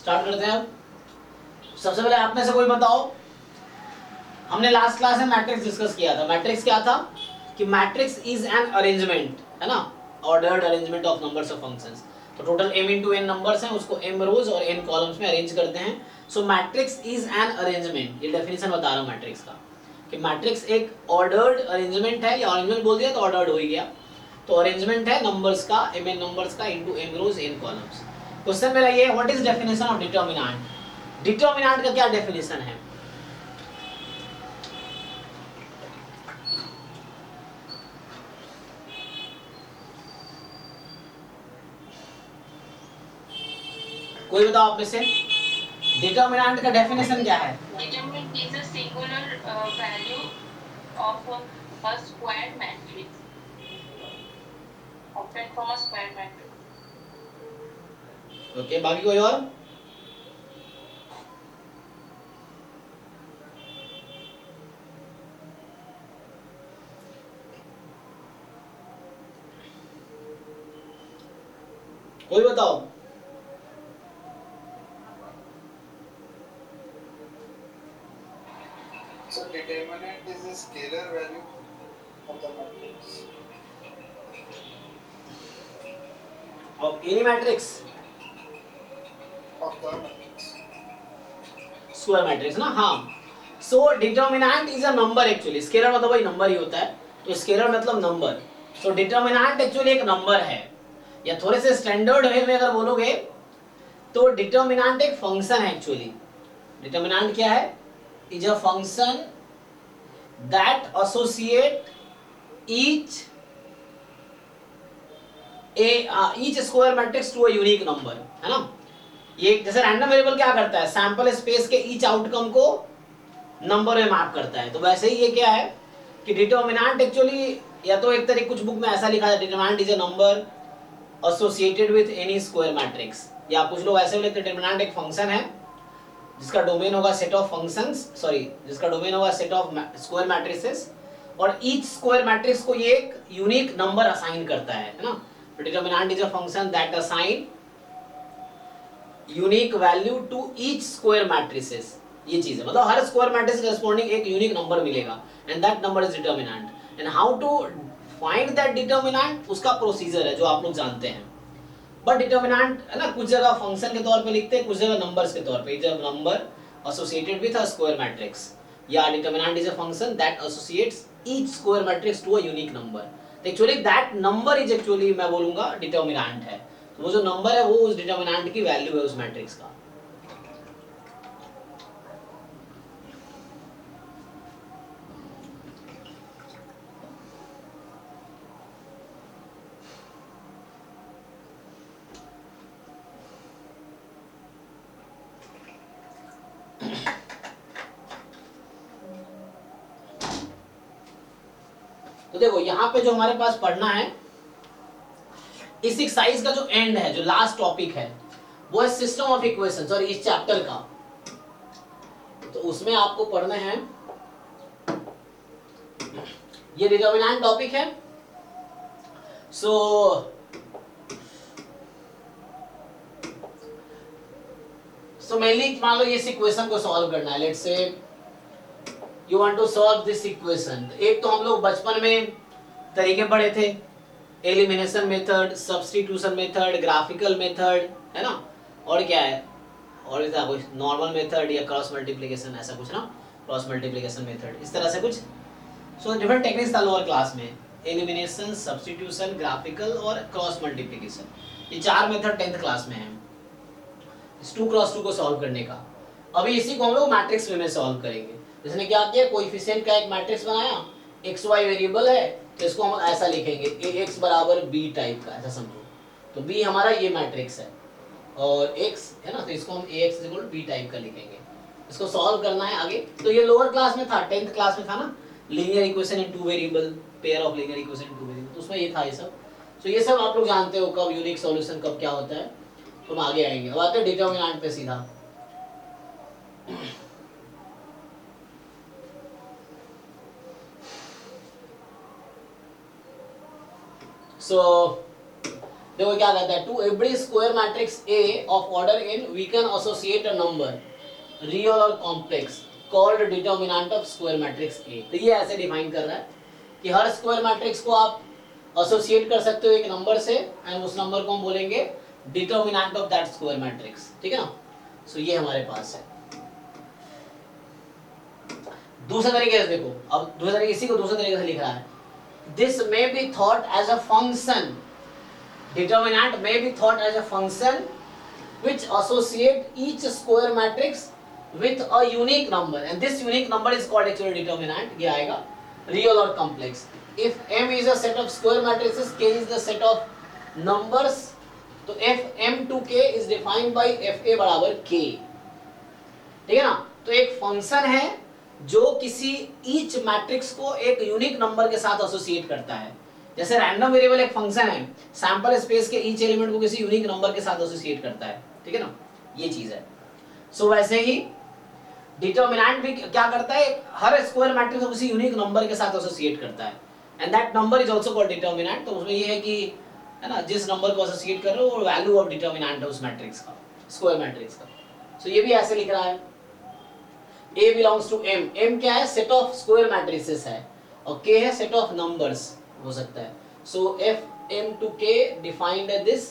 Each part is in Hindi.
स्टार्ट करते हैं। अब सबसे पहले आप में से कोई बताओ, हमने लास्ट क्लास में मैट्रिक्स डिस्कस किया था। मैट्रिक्स क्या था कि मैट्रिक्स इज एन अरेंजमेंट, है ना, ordered arrangement of numbers of functions. तो total m into n numbers हैं, उसको m रोज और n कॉलम्स में अरेंज करते हैं। सो मैट्रिक्स इज एन अरेंजमेंट, ये डेफिनेशन बता रहा हूँ मैट्रिक्स का, कि मैट्रिक्स एक ऑर्डर्ड अरेंजमेंट है, या अरेंजमेंट बोल दिया तो ऑर्डर्ड हो ही गया। तो अरेंजमेंट है नंबर्स का, mn नंबर्स का इनटू m रोज n कॉलम्स। क्वेश्चन मेरा ये, what is definition of determinant. Determinant का क्या डेफिनेशन है? कोई बताओ आप में से, डिटरमिनेंट का डेफिनेशन क्या है? Determinant is a singular value of a square matrix, obtained from a square matrix. Okay, बाकी कोई और? कोई बताओ। So determinant is a scalar value of the matrix. Of any matrix, Of the matrix. Square matrix ना, हाँ। So determinant is a number actually, scalar मतलब वही नंबर ही होता है, तो स्केलर मतलब नंबर। सो डिटरमिनेंट एक्चुअली एक नंबर है, या थोड़े से स्टैंडर्ड वे में अगर बोलोगे तो डिटरमिनेंट एक फंक्शन है एक्चुअली। डिटरमिनेंट क्या है? Is a function that associate each square matrix to a unique number, है ना। ये जैसे रैंडम वेरिएबल क्या करता है, सैंपल स्पेस के ईच आउटकम को नंबर में मैप करता है, तो वैसे ही ये क्या है कि डिटरमिनेंट एक्चुअली, या तो एक तरीके कुछ बुक में ऐसा लिखा है, determinant is a number associated with N E square matrix, या कुछ लोग ऐसे बोलते हैं डिटरमिनेंट एक फंक्शन है जिसका डोमेन होगा सेट ऑफ फंक्शंस, सॉरी जिसका डोमेन होगा सेट ऑफ स्क्वायर मैट्रिसेस, और ईच स्क्वायर मैट्रिक्स को ये एक यूनिक नंबर असाइन करता है ना। Determinant is a function that assign unique value to each square matrices. ये चीज है, मतलब हर स्क्वायर मैट्रिक्स करस्पॉन्डिंग एक यूनिक नंबर मिलेगा, and that number is determinant. And how to find that determinant, उसका प्रोसीजर है जो आप लोग जानते हैं। बट डिटरमिनेंट है ना, कुछ जगह फंक्शन के तौर पे लिखते हैं, कुछ जगह नंबर्स के तौर पे। Is a number associated with a square matrix, या determinant is a function that associates each square matrix to a unique number. तो actually that number is actually, मैं बोलूंगा, डिटरमिनेंट है। तो वो जो नंबर है वो उस डिटरमिनेंट की वैल्यू है उस मैट्रिक्स का। तो देखो यहाँ पे जो हमारे पास पढ़ना है, इस एक्सरसाइज का जो एंड है, जो लास्ट टॉपिक है, वो है सिस्टम ऑफ इक्वेशंस, और इस चैप्टर का। तो उसमें आपको पढ़ना है, ये डिटरमिनेंट टॉपिक है। सो मेनली मान लो इस इक्वेशन को सॉल्व करना है। Let's say you want to solve this equation. एक तो हम लोग बचपन में तरीके पढ़े थे, elimination method, substitution method, graphical method, है ना, और क्या है, और था कुछ नॉर्मल मेथड या क्रॉस मल्टीप्लिकेशन, ऐसा कुछ ना, क्रॉस मल्टीप्लिकेशन मेथड, इस तरह से कुछ। सो डिफरेंट टेक्निक्स था लोअर क्लास में, एलिमिनेशन, सब्स्टिट्यूशन, ग्राफिकल और क्रॉस मल्टीप्लिकेशन। ये चार मेथड 10th क्लास में है इस 2x2 को सॉल्व करने का। अभी इसी को हम लोग मैट्रिक्स वे में सॉल्व करेंगे। जिसने क्या किया, कोएफिशिएंट का एक मैट्रिक्स बनाया, एक्स वाई वेरिएबल है, तो इसको हम ऐसा लिखेंगे ax बराबर b टाइप का, ऐसा समझो। तो b हमारा ये मैट्रिक्स है, और x है ना, तो इसको हम ax b टाइप का लिखेंगे। इसको सॉल्व करना है आगे। तो ये लोअर क्लास में था, 10th क्लास में था ना, linear equation in 2 variable, pair of linear equation in 2 variable, तो उसमें ये था ये सब। तो ये सब आप लोग जानते हो, कब यूनिक सॉल्यूशन कब क्या होता है, तो हम आगे आएंगे। अब आते हैं डिटरमिनेंट पे सीधा। सो देखो क्या कहता है, to every square matrix A of order n we can associate a number real or complex called determinant of square matrix A. तो ये ऐसे डिफाइन कर रहा है कि हर स्क्वायर मैट्रिक्स को आप एसोसिएट कर सकते हो एक नंबर से, एंड उस नंबर को हम बोलेंगे determinant of that square matrix. ठीक है ना? सो ये हमारे पास है। दूसरे तरीके से देखो, अब दूसरे तरीके, इसी को दूसरे तरीके से लिख रहा है, this may be thought as a function, determinant may be thought as a function which associate each square matrix with a unique number, and this unique number is called actually determinant। ये आएगा real और complex। if m is a set of square matrices, k is the set of numbers, तो f m to k is defined by f a बराबर k। ठीक है ना? तो एक फंक्शन है जो किसी ईच मैट्रिक्स को एक यूनिक नंबर के साथ एसोसिएट करता है। जैसे रैंडम वेरिएबल एक फंक्शन है, सैंपल स्पेस के ईच एलिमेंट को किसी यूनिक नंबर के साथ एसोसिएट करता है। ठीक है ना? ये चीज है। सो वैसे ही डिटर्मिनेंट भी क्या करता है, हर स्क्वायर मैट्रिक्स को किसी यूनिक नंबर के साथ एसोसिएट करता है, and that number is also called determinant. तो उसमें ये है कि, है ना, जिस नंबर को एसोसिएट कर रहे हो वो वैल्यू ऑफ डिटर्मिनेंट है उस मैट्रिक्स का, स्क्वायर मैट्रिक्स का। सो ये भी ऐसे लिख रहा है, A belongs to M। M क्या है? सेट ऑफ स्क्वायर मैट्रिसेस है, और K है सेट ऑफ नंबर्स हो सकता है। सो F M to K defined this,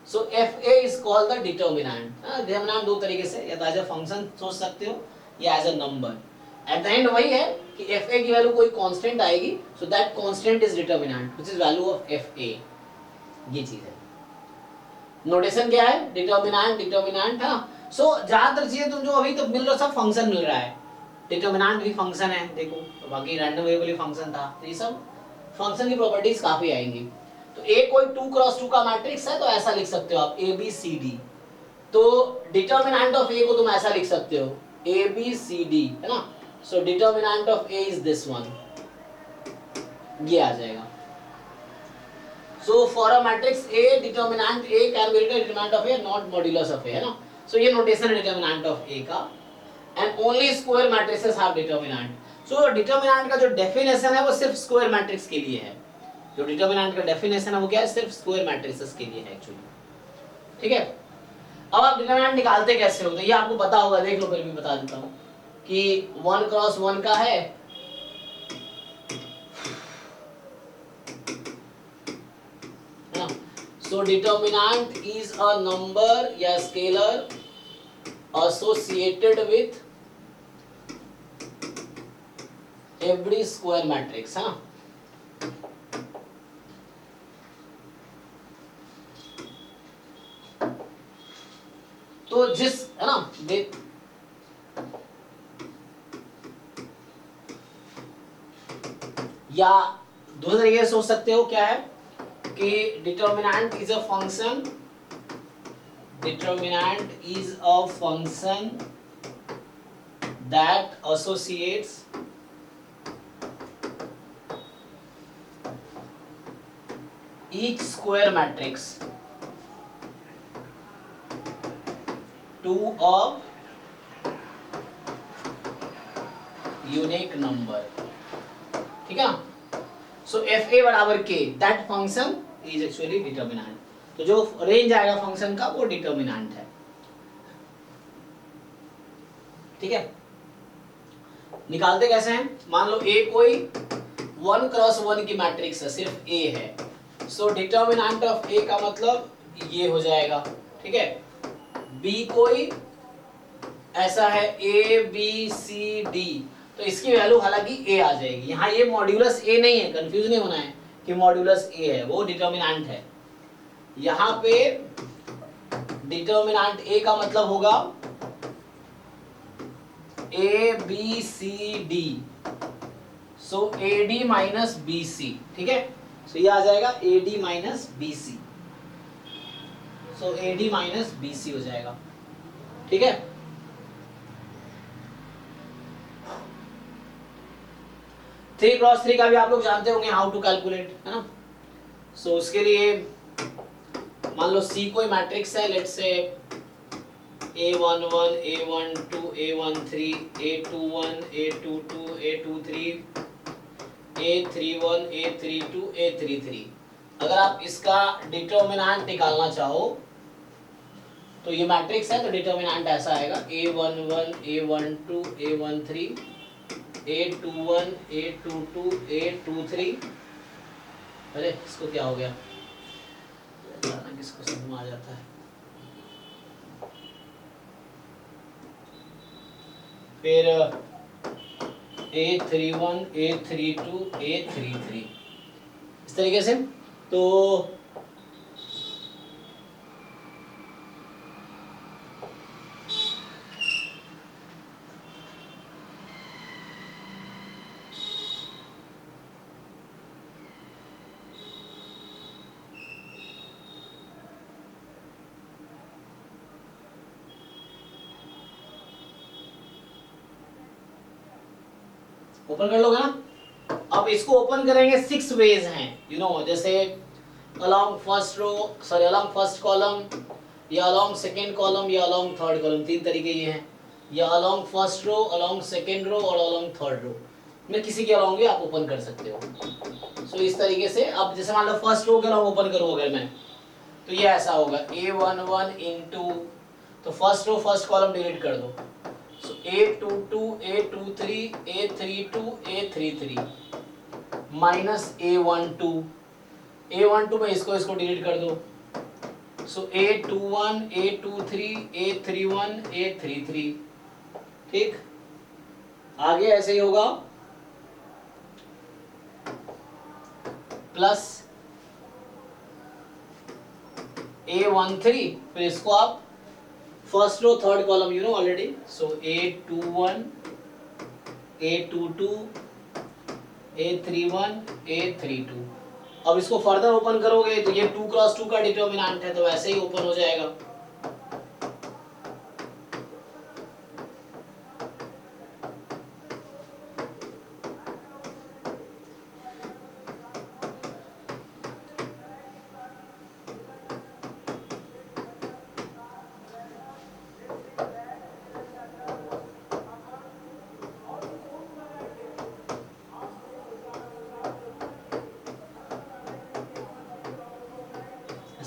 so F A is called the determinant। Determinant दो तरीके से, या तो एज अ फंक्शन सोच सकते हो या as a number. At the end वही है कि F A की वैल्यू कोई कांस्टेंट आएगी, so that constant is determinant which is value of F A। ये चीज है। नोटेशन क्या है? डिटर्मिनेंट डिटर्मिनेंट है ना। सो ज्यादातर चीजें तुम जो अभी तो मिल रहा, सब फंक्शन मिल रहा है। डिटर्मिनेंट भी फंक्शन है, देखो, तो बाकी रैंडम वेरिएबल भी फंक्शन था, तो ये सब फंक्शन की प्रॉपर्टीज काफी आएंगी। तो ए कोई 2x2 का मैट्रिक्स है, तो ऐसा लिख सकते हो आप ए बी सी डी। तो डिटर्मिनेंट ऑफ ए को तुम ऐसा लिख सकते हो ए बी सी डी, है ना। So determinant of A is this one, ये आ जाएगा। So for a matrix A, determinant A can be written determinant of A not modulus of A, है ना। सो ये नोटेशन है डिटर्मिनेंट ऑफ ए का, and only square matrices have determinant. So determinant का जो डेफिनेशन है वो सिर्फ स्क्वायर मैट्रिक्स के लिए है। जो डिटर्मिनेंट का डेफिनेशन है वो क्या है? सिर्फ स्क्वायर मैट्रिसेस के लिए है एक्चुअली। ठीक है? अब आप डिटर्मिनेंट निकालते कैसे होते हैं ये आपको पता होगा, देख लो, फिर भी बता देता हूं कि 1x1 का है, ना। So determinant is a number या scalar associated with every square matrix, है ना। तो जिस, है ना, या दूसरे तरीके से सोच सकते हो क्या है कि determinant is a function, determinant is a function that associates each square matrix to a unique number। ठीक है? सो एफ ए बराबर के, that function is actually determinant. तो जो रेंज आएगा फंक्शन का वो डिटर्मिनेंट है। ठीक है? निकालते कैसे हैं? मान लो ए कोई 1x1 की मैट्रिक्स है, सिर्फ ए है। सो डिटर्मिनेंट ऑफ ए का मतलब ये हो जाएगा। ठीक है? बी कोई ऐसा है ए बी सी डी, तो इसकी वैल्यू हालांकि ए आ जाएगी। यहाँ ये मॉड्यूलस ए नहीं है, कंफ्यूज नहीं होना है कि मॉड्यूलस ए है, वो डिटर्मिनेंट है। यहाँ पे डिटर्मिनेंट ए का मतलब होगा A B C D, so A D minus B C. ठीक है? सो ये आ जाएगा A D minus B C, so A D minus B C हो जाएगा। ठीक है? थ्री क्रॉस थ्री का भी आप लोग जानते होंगे हाउ टू कैलकुलेट, है ना। सो उसके लिए मान लो C कोई मैट्रिक्स है, लेट्स से A11 A12 A13 A21 A22 A23 A31 A32 A33। अगर आप इसका डिटर्मिनेंट निकालना चाहो तो ये मैट्रिक्स है, तो डिटर्मिनेंट ऐसा आएगा A11 A12 A13 A21 A22 A23। अरे इसको क्या हो गया, अचानक इसको समझ में आ जाता है। फिर A31 A32 A33 इस तरीके से। तो ओपन कर लोगे ना। अब इसको ओपन करेंगे 6 वेज हैं, यू नो, जैसे along first row, sorry along first column, या along second column, या along third column, 3 तरीके ये हैं, या along first row, along second row और along third row में किसी के along भी आप ओपन कर सकते हो। सो इस तरीके से अब जैसे मान लो फर्स्ट रो के along ओपन करूँ अगर मैं, तो ये ऐसा होगा A11 into, तो first row first column delete कर दो, so A22 A23 A32 A33 minus A12 में इसको डिलीट कर दो, so A21 A23 A31 A33। ठीक, आगे ऐसे ही होगा प्लस A13, फिर इसको आप first row third column, you know already, so A21 A22 A31 A32। अब इसको फर्दर ओपन करोगे तो ये 2 क्रॉस 2 का डिटर्मिनेंट है, तो वैसे ही ओपन हो जाएगा।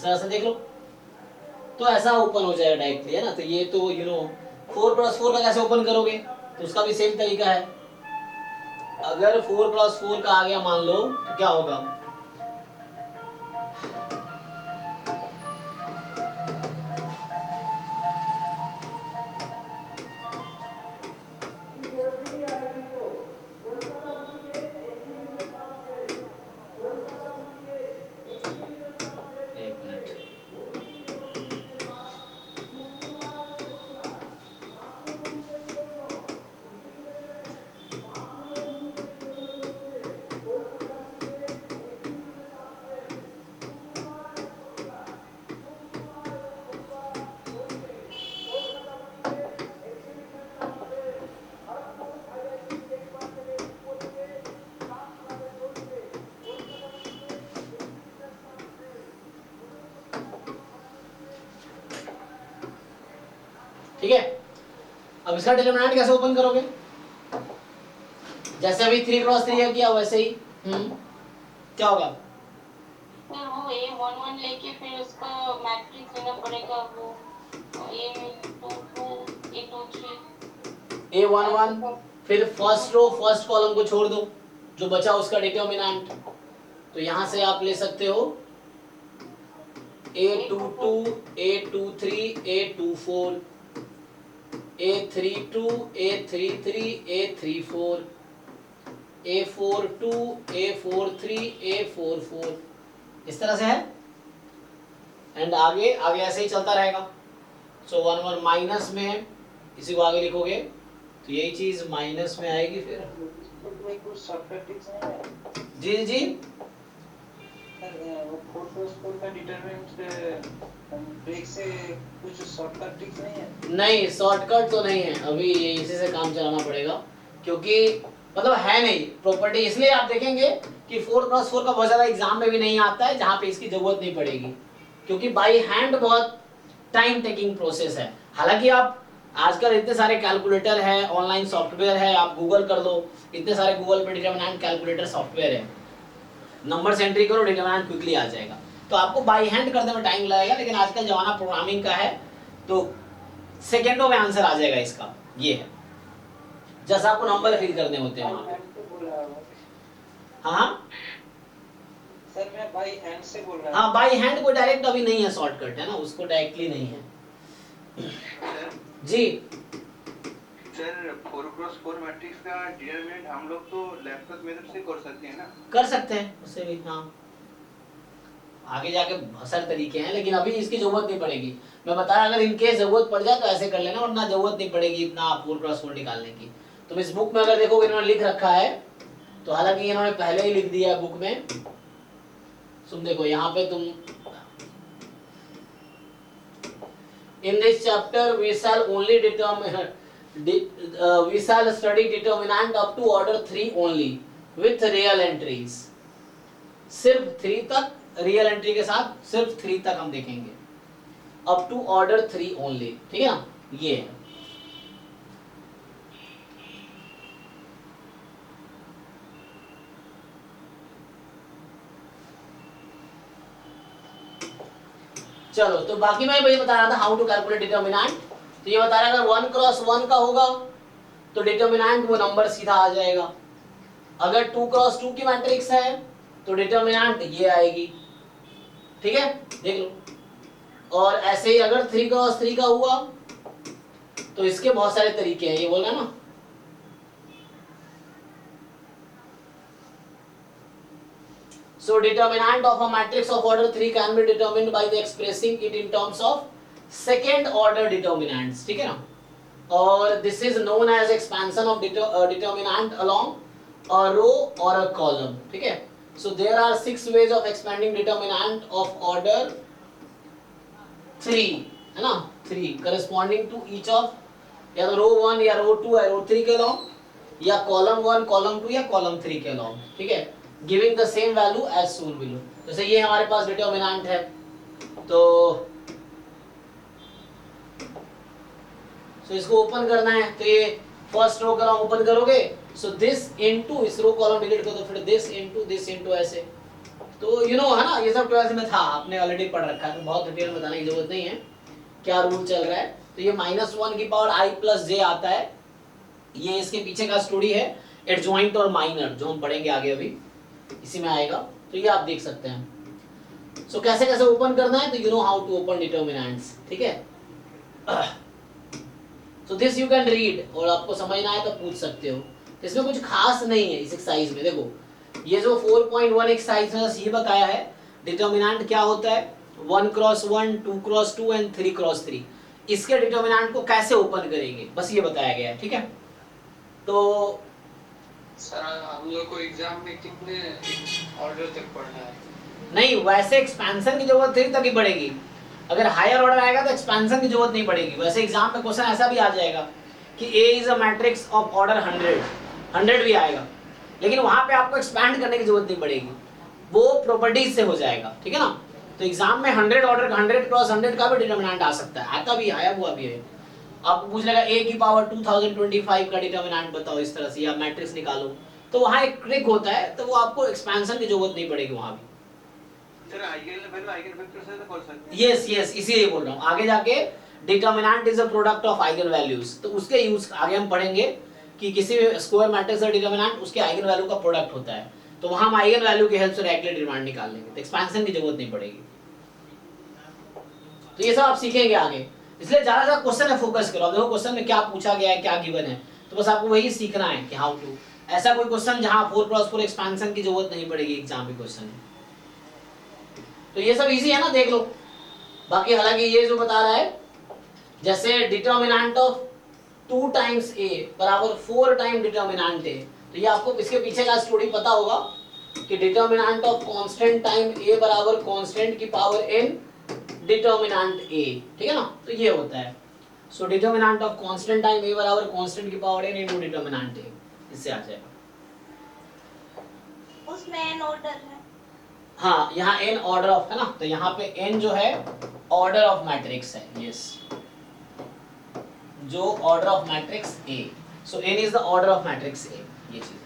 ऐसा देख लो, तो ऐसा ओपन हो जाएगा डायरेक्टली, है ना। तो ये तो यू नो 4+4 का कैसे ओपन करोगे, तो उसका भी सेम तरीका है। अगर 4+4 का आ गया मान लो, तो क्या होगा, ठीक है। अब इसका डिटरमिनेंट कैसे ओपन करोगे, जैसे अभी 3×3 किया वैसे ही क्या होगा, फिर वो A11 लेके फिर उसका मैट्रिक्स लेना पड़ेगा, वो A22 A23 A11 फिर फर्स्ट रो फर्स्ट कॉलम को छोड़ दो, जो बचा उसका डिटर्मिनेंट, तो यहां से आप ले सकते हो A22 A23 A24 A32 A33 A34 A42 A43 A44, इस तरह से है। एंड आगे आगे ऐसे ही चलता रहेगा। सो 1 माइनस में इसी को आगे लिखोगे तो यही चीज माइनस में आएगी फिर। कुछ शॉर्टकट टिप्स नहीं है? जी जी, वो 4+4 का डिटरमिनेंट ब्रेक से कुछ शॉर्टकट टिप्स नहीं है? नहीं शॉर्टकट तो नहीं है, अभी ये इसी से काम चलाना पड़ेगा, क्योंकि मतलब है नहीं प्रॉपर्टी। इसलिए आप देखेंगे कि 4×4 का बहुत ज्यादा एग्जाम में भी नहीं आता है, जहाँ पे इसकी जरूरत नहीं पड़ेगी, क्योंकि बाई हैंड बहुत टाइम टेकिंग प्रोसेस है। हालांकि आप आजकल इतने सारे कैलकुलेटर है, ऑनलाइन सॉफ्टवेयर है, आप गूगल कर लो, इतने सारे गूगल पे डिटरमिनेंट कैलकुलेटर सॉफ्टवेयर है, नंबर्स एंट्री करो, डिटरमिनेंट क्विकली आ जाएगा। तो आपको बाई हैंड करने में टाइम लगेगा, लेकिन आजकल जमाना प्रोग्रामिंग का है तो सेकेंडों में आंसर आ जाएगा इसका। ये है जैसा आपको नंबर फिल करने होते हैं वहां पे। हाँ सर मैं बाई हैंड से बोल रहा हूँ। हाँ, बाई हैंड कोई डायरेक्ट अभी नहीं है, शॉर्टकट है ना, उसको डायरेक्टली नहीं है जी। सर 4x4 मैट्रिक्स का डिटरमिनेंट हम लोग तो लैपटॉप मेथड से कर सकते हैं ना? कर सकते हैं उससे भी, हाँ आगे जाके बहुत सारे तरीके हैं, लेकिन अभी इसकी जरूरत नहीं पड़ेगी। मैं बता रहा, अगर इनके जरूरत पड़ जाए तो ऐसे कर लेना, वरना जरूरत नहीं पड़ेगी इतना 4x4 निकालने की। तुम इस बुक में अगर देखोगे इन्होंने लिख रखा है, तो हालांकि इन्होंने पहले ही लिख दिया है बुक में। तुम देखो यहाँ पे तुम in this chapter we shall only we shall study determinant up to order 3 only with real entries। सिर्फ 3 तक, रियल एंट्री के साथ सिर्फ 3 तक हम देखेंगे, अप टू ऑर्डर 3 ओनली, ठीक है ना। ये है चलो, तो बाकी मैं वही बता रहा था हाउ टू कैलकुलेट डिटरमिनेंट। तो ये बता रहा है अगर 1x1 का होगा तो डिटरमिनेंट वो नंबर सीधा आ जाएगा। अगर 2x2 की मैट्रिक्स है तो डिटरमिनेंट ये आएगी, ठीक है, देख लो। और ऐसे ही अगर 3x3 का हुआ तो इसके बहुत सारे तरीके हैं, ये बोल रहा है ना। So determinant of a matrix of order 3 can be determined by the expressing it in terms of second order determinants, ठीक है ना। और this is known as expansion of determinant along a row or a column, ठीक है। So there are 6 ways of expanding determinant of order 3, है ना, 3 corresponding to each of या तो रो 1 या रो 2 या रो 3 के along, या कॉलम 1 कॉलम 2 या कॉलम 3 के along, ठीक है, giving the same value as soon below. जैसे ये हमारे पास डिटरमिनेंट है, तो इसको ओपन करना है, तो ये फर्स्ट रो कॉलम ओपन करोगे, सो दिस इनटू इस रो कॉलम डिलीट कर दो, फिर दिस इनटू ऐसे। तो यू नो है ना, ये सब 12th में था, आपने ऑलरेडी पढ़ रखा है, तो बहुत डिटेल में बताने की जरूरत नहीं है क्या रूल चल रहा है। तो ये -1 की पावर i प्लस j आता है, ये इसके पीछे का स्टोरी है, एडजॉइंट और माइनर, जो हम पढ़ेंगे आगे अभी इसी में आएगा। तो ये आप देख सकते हैं। सो कैसे कैसे ओपन करना है, तो you know how to open determinants, ठीक है। So this you can read, और आपको समझना है तो पूछ सकते हो। तो इसमें कुछ खास नहीं है इस एक्सरसाइज में। देखो ये जो 4.1 एक्सरसाइज में ये बताया है डिटरमिनेंट क्या होता है, 1x1, 2x2 एंड 3x3। इसके डिटरमिनेंट को कैसे ओपन करेंगे, बस ये बताया गया है, ठीक है। तो सर हम लोग को एग्जाम में कितने ऑर्डर तक पढ़ना है? नहीं, वैसे एक्सपेंशन की जरूरत 3 तक ही पड़ेगी। अगर हायर ऑर्डर आएगा तो एक्सपेंशन की जरूरत नहीं पड़ेगी। वैसे एग्जाम में क्वेश्चन ऐसा भी आ जाएगा कि A is a matrix of order 100 भी आएगा, लेकिन वहां पे आपको एक्सपैंड करने की जरूरत नहीं पड़ेगी, वो प्रॉपर्टीज से हो जाएगा, ठीक है ना। तो एग्जाम में 100 ऑर्डर 100x100 का भी डिटरमिनेंट आ सकता है, आता भी, आया हुआ भी है। आपको पूछ लेगा A की पावर 2025 का डिटरमिनेंट बताओ इस तरह से, या मैट्रिक्स निकालो, तो वहाँ एक ट्रिक होता है, तो वो आपको एक्सपेंशन की जरूरत नहीं पड़ेगी वहाँ भी। Sir eigen value eigen vector से तो कर सकते हैं। यस इसीलिए बोल रहा हूँ, आगे जाके determinant is a product of eigen values, तो उसके यूज आगे हम पढ़ेंगे कि किसी भी स्क्वायर मैट्रिक्स का डिटरमिनेंट उसके आइगन वैल्यू का प्रोडक्ट होता है, तो वहाँ हम आइगन वैल्यू की हेल्प से डायरेक्टली डिटरमिनेंट निकाल लेंगे, तो एक्सपेंशन की जरूरत नहीं पड़ेगी। तो ये सब आप सीखेंगे आगे, इसलिए ज्यादा ज्यादा क्वेश्चन में फोकस करो। अब देखो क्वेश्चन में क्या पूछा गया है, क्या गिवन है, तो बस आपको वही सीखना है कि हाउ टू। ऐसा कोई क्वेश्चन जहां 4x4 एक्सपेंशन की जरूरत नहीं पड़ेगी एग्जाम में क्वेश्चन में, तो ये सब इजी है ना, देख लो। बाकी हालांकि ये जो बता रहा है, जैसे डिटरमिनेंट ऑफ 2 टाइम्स a बराबर 4 टाइम डिटरमिनेंट a, तो ये आपको इसके पीछे का स्टोरी पता होगा कि determinant of constant time a बराबर कांस्टेंट की पावर n डिटरमिनेंट a, ठीक है ना। तो ये होता है, so determinant of constant time a बराबर कांस्टेंट की power n into determinant a, इससे आ जाएगा। उसमें n ऑर्डर है, हाँ यहाँ n ऑर्डर ऑफ है ना, तो यहाँ पे n जो है ऑर्डर ऑफ मैट्रिक्स है, यस, जो order of matrix A, so n is the order of matrix A, ये चीज।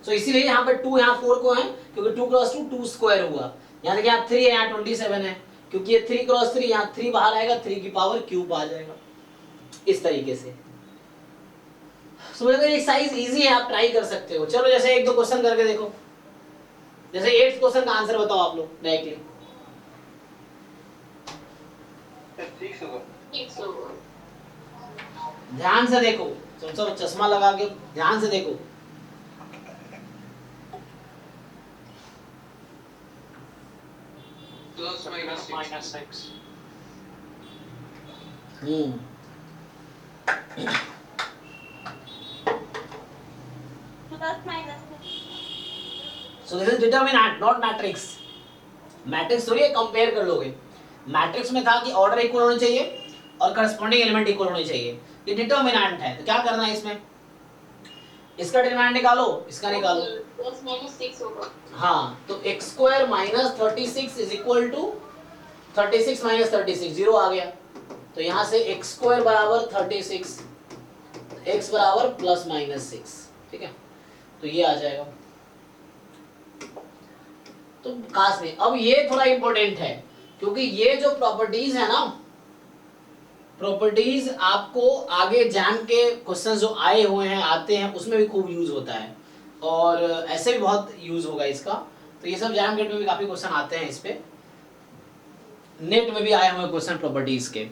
सो इसीलिए यहाँ पे 2 यहाँ 4 को है, क्योंकि 2 क्रॉस 2 2 स्क्वायर हुआ, यानी कि यहाँ 3 है, यहाँ 27 है, क्योंकि ये 3 क्रॉस 3, यहाँ 3 बाहर आएगा, 3 की पावर क्यूब आ जाएगा इस तरीके से। सो ये एक्सरसाइज इजी है, आप ट्राई कर सकते हो। चलो जैसे एक दो क्वेश्चन करके देखो, जैसे 8th क्वेश्चन का आंसर बताओ आप लोग डायरेक्टली। सर 6 होगा। 6 होगा। ध्यान से देखो, चलो चश्मा लगा के ध्यान से देखो। Plus minus 6। Plus minus so this is determinant not matrix. Matrix थोड़ी कंपेयर कर लोगे, मैट्रिक्स में था कि ऑर्डर इक्वल होना चाहिए और करस्पॉन्डिंग एलिमेंट इक्वल होने चाहिए, ये डिटरमिनेंट है। तो क्या करना है इसमें, इसका डिटरमिनेंट निकालो, इसका निकालो। प्लस माइनस 6 होगा। हाँ, तो x square minus 36 is equal to 36 minus 36, 0 आ गया। तो यहाँ से x स्क्वायर बराबर 36, x बराबर प्लस माइनस 6, ठीक है, तो ये आ जाएगा। तो खास नहीं, अब ये थोड़ा इंपॉर्टेंट है, क्योंकि ये जो प्रॉपर्टीज है ना, प्रॉपर्टीज आपको आगे एग्जाम के क्वेश्चन जो आए हुए हैं, आते हैं, उसमें भी खूब यूज होता है, और ऐसे भी बहुत यूज होगा इसका। तो ये सब एग्जाम गेट में भी काफी क्वेश्चन आते हैं इस पे, नेट में भी आए हुए क्वेश्चन प्रॉपर्टीज के।